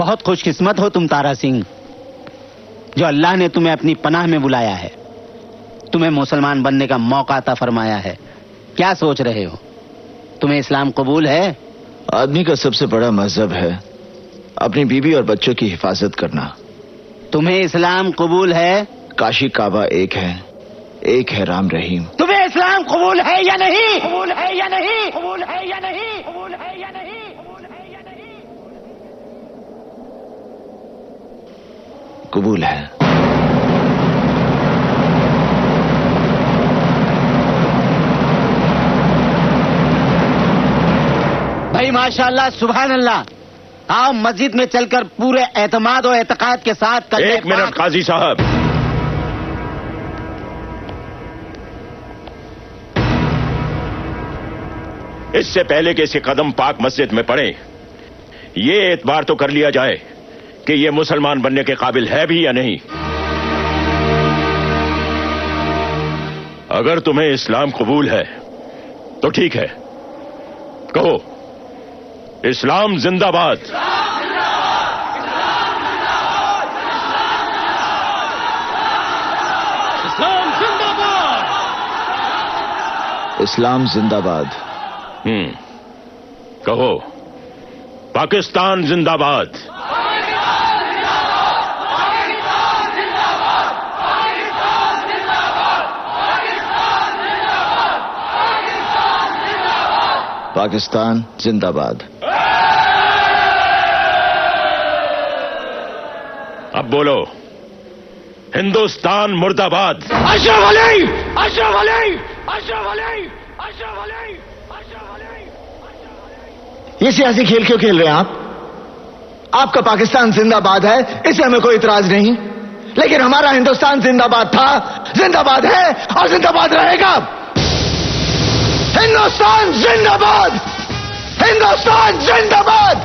बहुत खुशकिस्मत हो तुम तारा सिंह, जो अल्लाह ने तुम्हें अपनी पनाह में बुलाया है, तुम्हें मुसलमान बनने का मौका अता फरमाया है। क्या सोच रहे हो? तुम्हें इस्लाम कबूल है? आदमी का सबसे बड़ा मजहब है अपनी बीवी और बच्चों की हिफाजत करना। तुम्हें इस्लाम कबूल है? काशी काबा एक है राम रहीम। तुम्हें इस्लाम कबूल है या नहीं? कबूल है या नहीं? कबूल है या नहीं? कबूल है या नहीं? कबूल है या नहीं? कबूल है। भाई माशाअल्लाह, सुभान अल्लाह। आओ मस्जिद में चलकर पूरे एतमाद और एतकाद के साथ एक मिनट काजी साहब, इससे पहले कि इसके कदम पाक मस्जिद में पड़े, ये एतबार तो कर लिया जाए कि ये मुसलमान बनने के काबिल है भी या नहीं। अगर तुम्हें इस्लाम कबूल है तो ठीक है, कहो इस्लाम जिंदाबाद। इस्लाम जिंदाबाद। इस्लाम जिंदाबाद। कहो पाकिस्तान जिंदाबाद। पाकिस्तान जिंदाबाद। अब बोलो हिंदुस्तान मुर्दाबाद। अशरफ अली, अशरफ अली, अशरफ अली, अशरफ अली, अशरफ अली। ये सियासी खेल क्यों खेल रहे हैं आप? आपका पाकिस्तान जिंदाबाद है, इसे हमें कोई इतराज नहीं, लेकिन हमारा हिंदुस्तान जिंदाबाद था, जिंदाबाद है और जिंदाबाद रहेगा। हिंदुस्तान जिंदाबाद, हिंदुस्तान जिंदाबाद,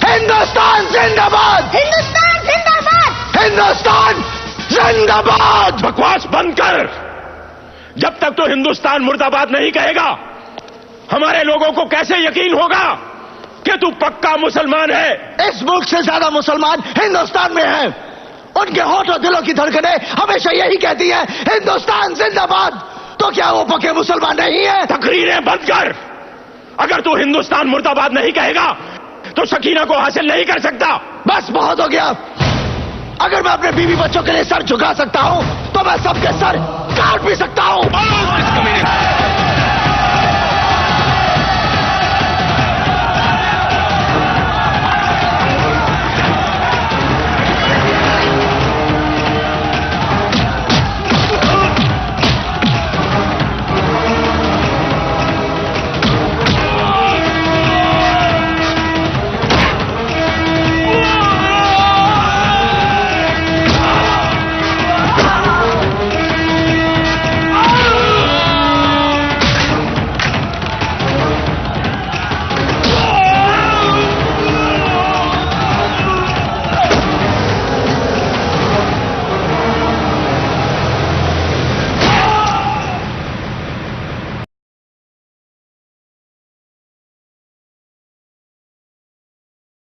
हिंदुस्तान जिंदाबाद, हिंदुस्तान जिंदाबाद, हिंदुस्तान जिंदाबाद। बकवास बंद कर। जब तक तो हिंदुस्तान मुर्दाबाद नहीं कहेगा, हमारे लोगों को कैसे यकीन होगा कि तू पक्का मुसलमान है? इस मुल्क से ज्यादा मुसलमान हिंदुस्तान में हैं। उनके होठ और दिलों की धड़कनें हमेशा यही कहती है हिंदुस्तान जिंदाबाद। तो क्या वो पक्के मुसलमान नहीं है? तकरीरें बंद कर। अगर तू हिंदुस्तान मुर्दाबाद नहीं कहेगा तो सकीना को हासिल नहीं कर सकता। बस बहुत हो गया। अगर मैं अपने बीवी बच्चों के लिए सर झुका सकता हूं तो मैं सबके सर काट भी सकता हूं।